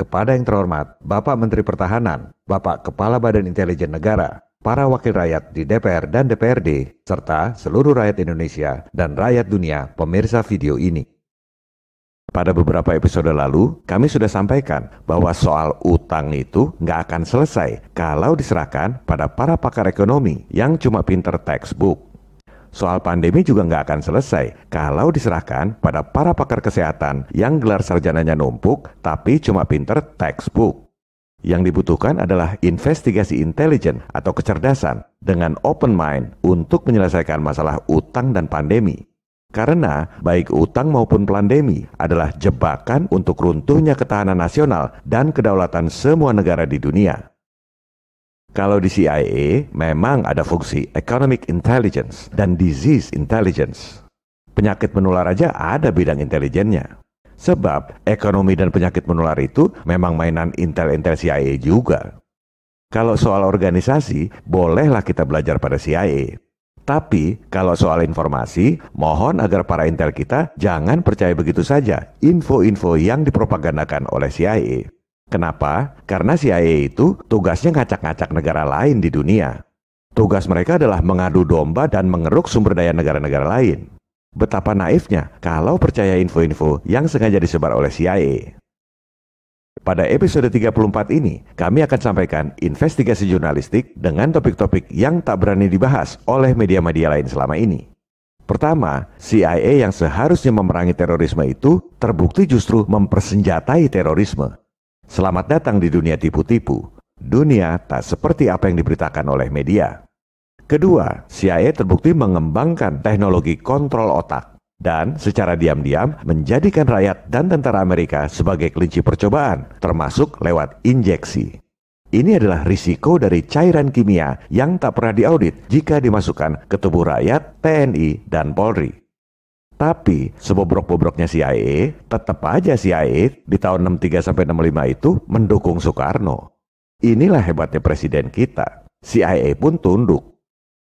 Kepada yang terhormat Bapak Menteri Pertahanan, Bapak Kepala Badan Intelijen Negara, para wakil rakyat di DPR dan DPRD, serta seluruh rakyat Indonesia dan rakyat dunia pemirsa video ini. Pada beberapa episode lalu, kami sudah sampaikan bahwa soal utang itu nggak akan selesai kalau diserahkan pada para pakar ekonomi yang cuma pinter textbook. Soal pandemi juga nggak akan selesai kalau diserahkan pada para pakar kesehatan yang gelar sarjananya numpuk tapi cuma pinter textbook. Yang dibutuhkan adalah investigasi intelijen atau kecerdasan dengan open mind untuk menyelesaikan masalah utang dan pandemi. Karena baik utang maupun pandemi adalah jebakan untuk runtuhnya ketahanan nasional dan kedaulatan semua negara di dunia. Kalau di CIA memang ada fungsi economic intelligence dan disease intelligence. Penyakit menular aja ada bidang intelijennya. Sebab ekonomi dan penyakit menular itu memang mainan intel-intel CIA juga. Kalau soal organisasi, bolehlah kita belajar pada CIA. Tapi kalau soal informasi, mohon agar para intel kita jangan percaya begitu saja info-info yang dipropagandakan oleh CIA. Kenapa? Karena CIA itu tugasnya ngacak-ngacak negara lain di dunia. Tugas mereka adalah mengadu domba dan mengeruk sumber daya negara-negara lain. Betapa naifnya kalau percaya info-info yang sengaja disebar oleh CIA. Pada episode 34 ini, kami akan sampaikan investigasi jurnalistik dengan topik-topik yang tak berani dibahas oleh media-media lain selama ini. Pertama, CIA yang seharusnya memerangi terorisme itu terbukti justru mempersenjatai terorisme. Selamat datang di dunia tipu-tipu. Dunia tak seperti apa yang diberitakan oleh media. Kedua, CIA terbukti mengembangkan teknologi kontrol otak dan secara diam-diam menjadikan rakyat dan tentara Amerika sebagai kelinci percobaan, termasuk lewat injeksi. Ini adalah risiko dari cairan kimia yang tak pernah diaudit jika dimasukkan ke tubuh rakyat, TNI, dan Polri. Tapi sebobrok-bobroknya CIA, tetap aja CIA di tahun 63-65 itu mendukung Soekarno. Inilah hebatnya presiden kita. CIA pun tunduk.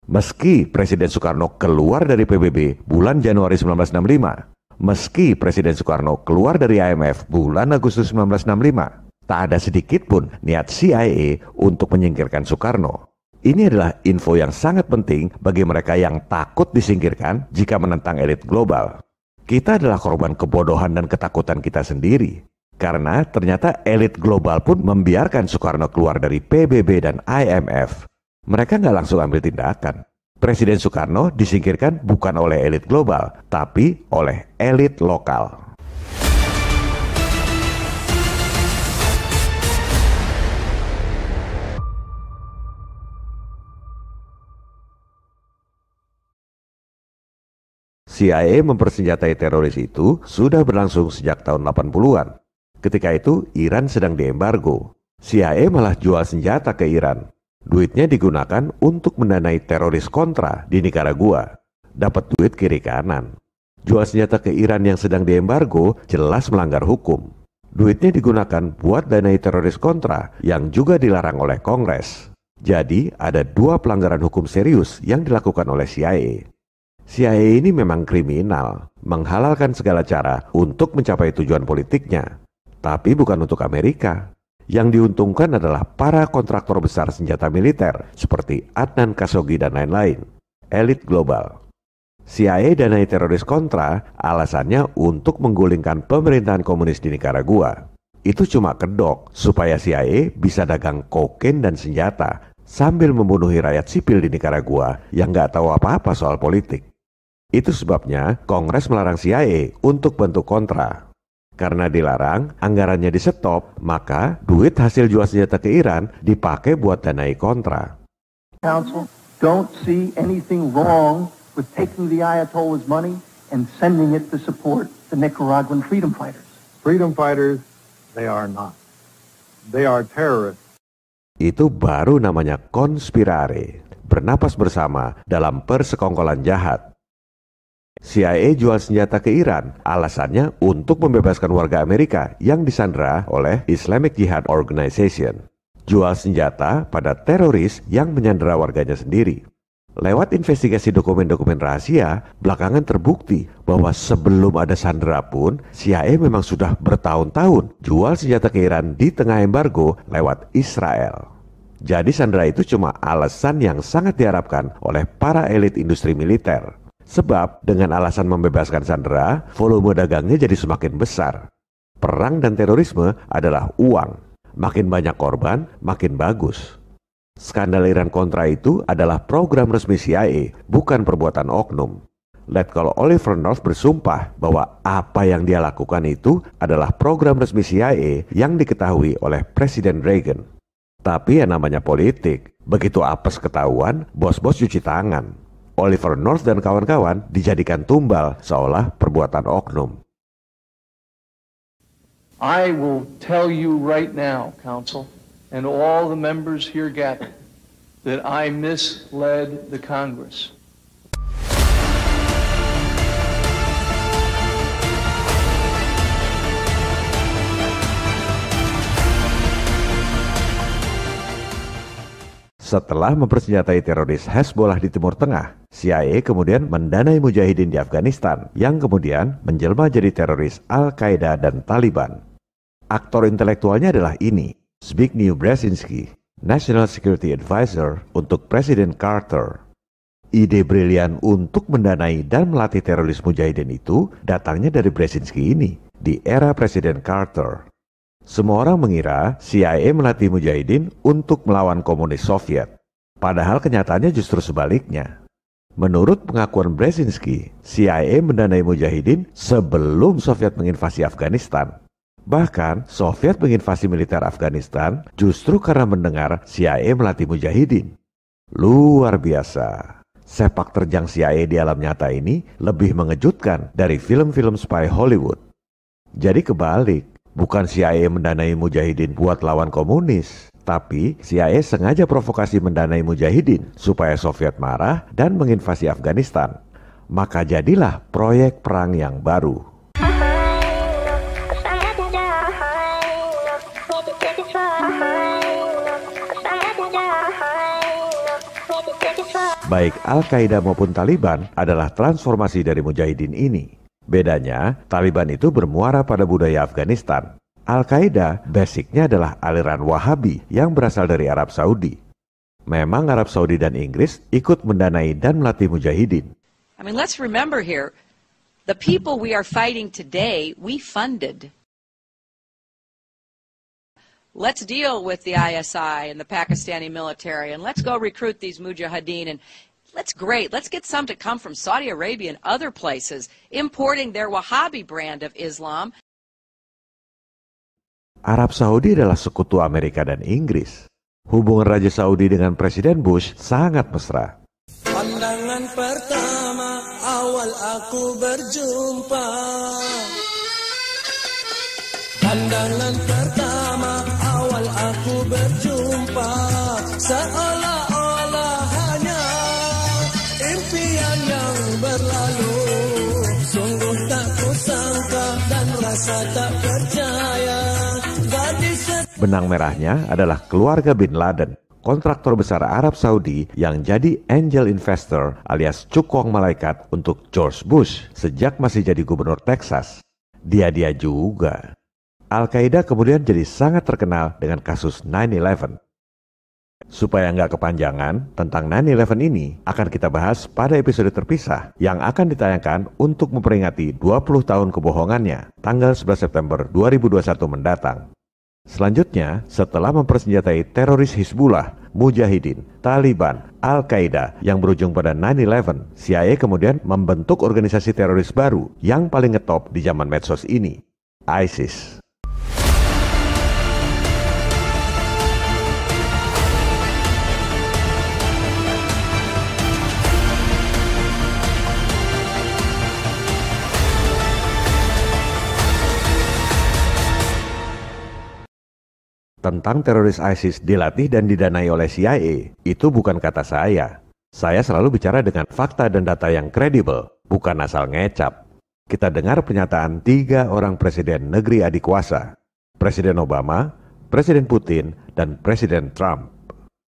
Meski Presiden Soekarno keluar dari PBB bulan Januari 1965, meski Presiden Soekarno keluar dari IMF bulan Agustus 1965, tak ada sedikit pun niat CIA untuk menyingkirkan Soekarno. Ini adalah info yang sangat penting bagi mereka yang takut disingkirkan jika menentang elit global. Kita adalah korban kebodohan dan ketakutan kita sendiri. Karena ternyata elit global pun membiarkan Soekarno keluar dari PBB dan IMF. Mereka nggak langsung ambil tindakan. Presiden Soekarno disingkirkan bukan oleh elit global, tapi oleh elit lokal. CIA mempersenjatai teroris itu sudah berlangsung sejak tahun 80-an. Ketika itu Iran sedang diembargo. CIA malah jual senjata ke Iran. Duitnya digunakan untuk mendanai teroris kontra di Nicaragua. Dapat duit kiri kanan. Jual senjata ke Iran yang sedang diembargo jelas melanggar hukum. Duitnya digunakan buat danai teroris kontra yang juga dilarang oleh Kongres. Jadi ada dua pelanggaran hukum serius yang dilakukan oleh CIA. CIA ini memang kriminal, menghalalkan segala cara untuk mencapai tujuan politiknya. Tapi bukan untuk Amerika. Yang diuntungkan adalah para kontraktor besar senjata militer seperti Adnan Khashoggi dan lain-lain, elit global. CIA danai teroris kontra alasannya untuk menggulingkan pemerintahan komunis di Nicaragua. Itu cuma kedok supaya CIA bisa dagang kokain dan senjata sambil membunuhi rakyat sipil di Nicaragua yang nggak tahu apa-apa soal politik. Itu sebabnya Kongres melarang CIA untuk bentuk kontra. Karena dilarang, anggarannya di stop, maka duit hasil jual senjata ke Iran dipakai buat danai kontra. Council don't see anything wrong with taking the Ayatollah's money and sending it to support the Nicaraguan freedom fighters. Freedom fighters, they are not. They are terrorists. Itu baru namanya konspirare, bernapas bersama dalam persekongkolan jahat. CIA jual senjata ke Iran, alasannya untuk membebaskan warga Amerika yang disandra oleh Islamic Jihad Organization. Jual senjata pada teroris yang menyandera warganya sendiri. Lewat investigasi dokumen-dokumen rahasia, belakangan terbukti bahwa sebelum ada Sandera pun, CIA memang sudah bertahun-tahun jual senjata ke Iran di tengah embargo lewat Israel. Jadi Sandera itu cuma alasan yang sangat diharapkan oleh para elit industri militer. Sebab dengan alasan membebaskan Sandera, volume dagangnya jadi semakin besar. Perang dan terorisme adalah uang. Makin banyak korban, makin bagus. Skandal Iran Contra itu adalah program resmi CIA, bukan perbuatan oknum. Letkol Oliver North bersumpah bahwa apa yang dia lakukan itu adalah program resmi CIA yang diketahui oleh Presiden Reagan. Tapi yang namanya politik, begitu apes ketahuan, bos-bos cuci tangan. Oliver North dan kawan-kawan dijadikan tumbal seolah perbuatan oknum. I will tell you right now, Council, and all the members here gathered, that I misled the Congress. Setelah mempersenjatai teroris Hezbollah di Timur Tengah, CIA kemudian mendanai mujahidin di Afghanistan yang kemudian menjelma jadi teroris Al-Qaeda dan Taliban. Aktor intelektualnya adalah ini, Zbigniew Brzezinski, National Security Advisor untuk Presiden Carter. Ide brilian untuk mendanai dan melatih teroris mujahidin itu datangnya dari Brzezinski ini di era Presiden Carter. Semua orang mengira CIA melatih mujahidin untuk melawan komunis Soviet. Padahal kenyataannya justru sebaliknya. Menurut pengakuan Brzezinski, CIA mendanai mujahidin sebelum Soviet menginvasi Afghanistan. Bahkan, Soviet menginvasi militer Afghanistan justru karena mendengar CIA melatih mujahidin. Luar biasa. Sepak terjang CIA di alam nyata ini lebih mengejutkan dari film-film spy Hollywood. Jadi kebalik. Bukan CIA mendanai mujahidin buat lawan komunis, tapi CIA sengaja provokasi mendanai mujahidin supaya Soviet marah dan menginvasi Afghanistan. Maka jadilah proyek perang yang baru. Baik Al-Qaeda maupun Taliban adalah transformasi dari mujahidin ini. Bedanya, Taliban itu bermuara pada budaya Afghanistan. Al-Qaeda basicnya adalah aliran Wahabi yang berasal dari Arab Saudi. Memang Arab Saudi dan Inggris ikut mendanai dan melatih mujahidin. I mean, let's remember here, the people we are fighting today, we funded. Let's deal with the ISI and the Pakistani military, and let's go recruit these mujahideen, and that's great. Let's get some to come from Saudi Arabia and other places, importing their Wahhabi brand of Islam. Arab Saudi adalah sekutu Amerika dan Inggris. Hubungan Raja Saudi dengan Presiden Bush sangat mesra. Pandangan pertama awal aku berjumpa. Pandangan pertama awal aku berjumpa. Seolah-olah hanya impian yang berlalu. Sungguh tak kusangka dan rasa tak percaya. Benang merahnya adalah keluarga Bin Laden, kontraktor besar Arab Saudi yang jadi angel investor alias cukong malaikat untuk George Bush sejak masih jadi gubernur Texas. Dia juga. Al-Qaeda kemudian jadi sangat terkenal dengan kasus 9/11. Supaya nggak kepanjangan, tentang 9/11 ini akan kita bahas pada episode terpisah yang akan ditayangkan untuk memperingati 20 tahun kebohongannya, tanggal 11 September 2021 mendatang. Selanjutnya, setelah mempersenjatai teroris Hizbullah, Mujahidin, Taliban, Al-Qaeda yang berujung pada 9/11, CIA kemudian membentuk organisasi teroris baru yang paling ngetop di zaman medsos ini, ISIS. Tentang teroris ISIS dilatih dan didanai oleh CIA, itu bukan kata saya. Saya selalu bicara dengan fakta dan data yang kredibel, bukan asal ngecap. Kita dengar pernyataan 3 orang presiden negeri adik kuasa, Presiden Obama, Presiden Putin, dan Presiden Trump.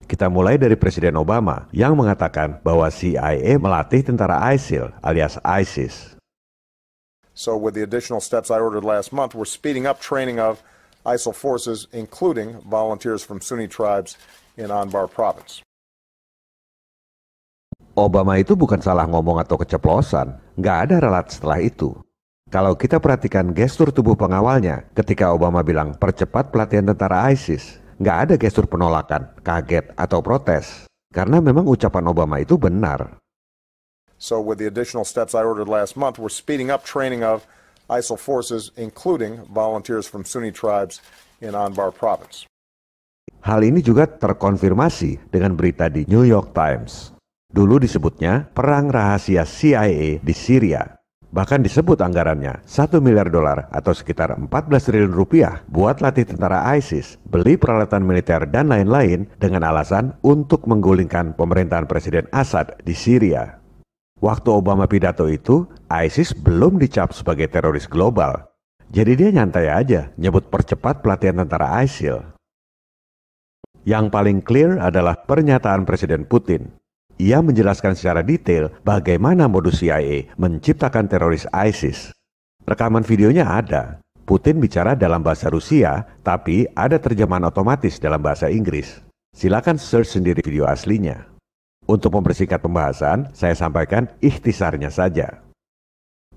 Kita mulai dari Presiden Obama yang mengatakan bahwa CIA melatih tentara ISIL alias ISIS. So with the additional steps I ordered last month, we're speeding up training of ISIL forces, including volunteers from Sunni tribes in Anbar province. Obama itu bukan salah ngomong atau keceplosan, nggak ada ralat setelah itu. Kalau kita perhatikan gestur tubuh pengawalnya ketika Obama bilang percepat pelatihan tentara ISIS, nggak ada gestur penolakan, kaget, atau protes. Karena memang ucapan Obama itu benar. So with the additional steps I ordered last month, we're speeding up training of ISIL forces, including volunteers from Sunni tribes in Anbar province. Hal ini juga terkonfirmasi dengan berita di New York Times. Dulu disebutnya perang rahasia CIA di Syria. Bahkan disebut anggarannya $1 miliar atau sekitar 14 triliun rupiah buat latih tentara ISIS, beli peralatan militer dan lain-lain dengan alasan untuk menggulingkan pemerintahan Presiden Assad di Syria. Waktu Obama pidato itu, ISIS belum dicap sebagai teroris global. Jadi dia nyantai aja nyebut percepat pelatihan tentara ISIL. Yang paling clear adalah pernyataan Presiden Putin. Ia menjelaskan secara detail bagaimana modus CIA menciptakan teroris ISIS. Rekaman videonya ada. Putin bicara dalam bahasa Rusia, tapi ada terjemahan otomatis dalam bahasa Inggris. Silakan search sendiri video aslinya. Untuk mempersingkat pembahasan, saya sampaikan ikhtisarnya saja.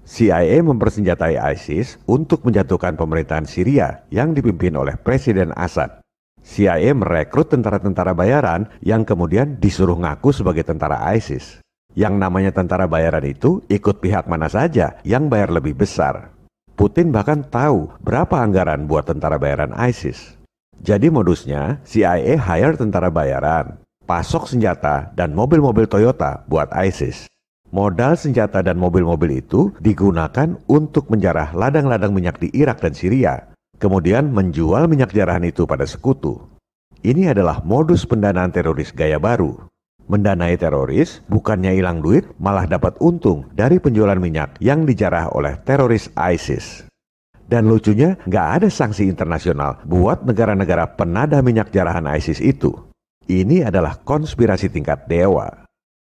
CIA mempersenjatai ISIS untuk menjatuhkan pemerintahan Syria yang dipimpin oleh Presiden Assad. CIA merekrut tentara-tentara bayaran yang kemudian disuruh ngaku sebagai tentara ISIS. Yang namanya tentara bayaran itu ikut pihak mana saja yang bayar lebih besar. Putin bahkan tahu berapa anggaran buat tentara bayaran ISIS. Jadi modusnya CIA hire tentara bayaran, pasok senjata dan mobil-mobil Toyota buat ISIS. Modal senjata dan mobil-mobil itu digunakan untuk menjarah ladang-ladang minyak di Irak dan Syria. Kemudian menjual minyak jarahan itu pada sekutu. Ini adalah modus pendanaan teroris gaya baru. Mendanai teroris bukannya hilang duit, malah dapat untung dari penjualan minyak yang dijarah oleh teroris ISIS. Dan lucunya nggak ada sanksi internasional buat negara-negara penada minyak jarahan ISIS itu. Ini adalah konspirasi tingkat dewa.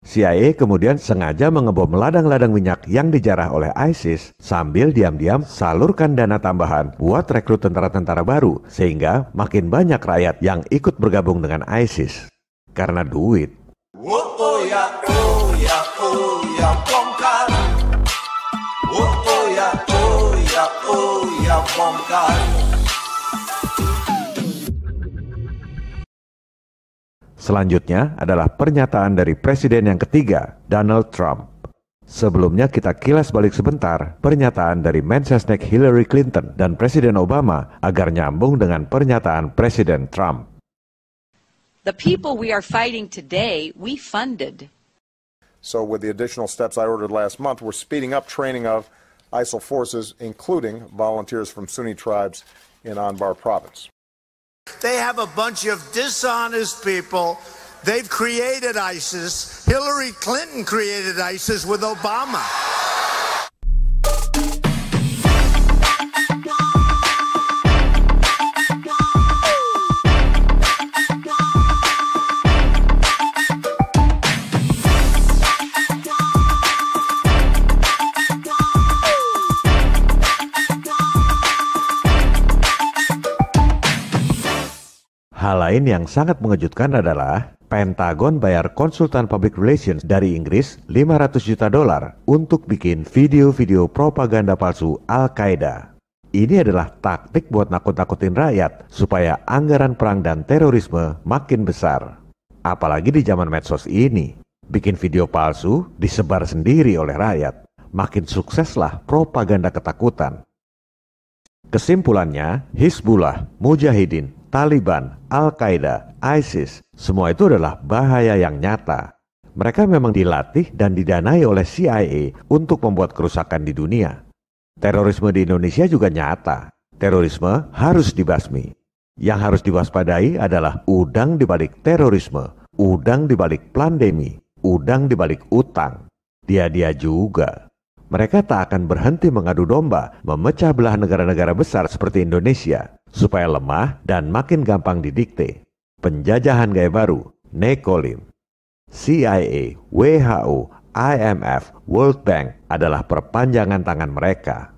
CIA kemudian sengaja mengebom ladang-ladang minyak yang dijarah oleh ISIS sambil diam-diam salurkan dana tambahan buat rekrut tentara-tentara baru sehingga makin banyak rakyat yang ikut bergabung dengan ISIS. Karena duit. Selanjutnya adalah pernyataan dari Presiden yang ketiga, Donald Trump. Sebelumnya kita kilas balik sebentar pernyataan dari Mensesnek Hillary Clinton dan Presiden Obama agar nyambung dengan pernyataan Presiden Trump. The people we are fighting today, we funded. So with the additional steps I ordered last month, we're speeding up training of ISIL forces, including volunteers from Sunni tribes in Anbar province. They have a bunch of dishonest people. They've created ISIS. Hillary Clinton created ISIS with Obama. Hal lain yang sangat mengejutkan adalah Pentagon bayar konsultan public relations dari Inggris $500 juta untuk bikin video-video propaganda palsu Al-Qaeda. Ini adalah taktik buat nakut-nakutin rakyat supaya anggaran perang dan terorisme makin besar. Apalagi di zaman medsos ini, bikin video palsu disebar sendiri oleh rakyat. Makin sukseslah propaganda ketakutan. Kesimpulannya, Hizbullah, Mujahidin, Taliban, Al-Qaeda, ISIS, semua itu adalah bahaya yang nyata. Mereka memang dilatih dan didanai oleh CIA untuk membuat kerusakan di dunia. Terorisme di Indonesia juga nyata. Terorisme harus dibasmi. Yang harus diwaspadai adalah udang di balik terorisme, udang di balik pandemi, udang di balik utang. Dia juga. Mereka tak akan berhenti mengadu domba, memecah belah negara-negara besar seperti Indonesia, supaya lemah dan makin gampang didikte. Penjajahan gaya baru, nekolim. CIA, WHO, IMF, World Bank adalah perpanjangan tangan mereka.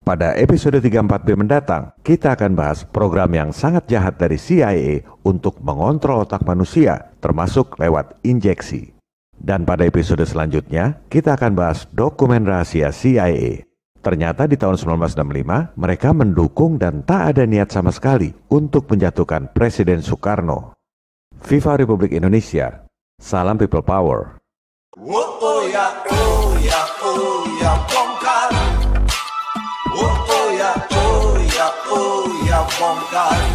Pada episode 34B mendatang, kita akan bahas program yang sangat jahat dari CIA untuk mengontrol otak manusia, termasuk lewat injeksi. Dan pada episode selanjutnya, kita akan bahas dokumen rahasia CIA. Ternyata di tahun 1965, mereka mendukung dan tak ada niat sama sekali untuk menjatuhkan Presiden Soekarno. Viva Republik Indonesia. Salam People Power. Oh ya, oh ya, oh ya, bongkar. Oh ya, oh ya, oh ya, bongkar.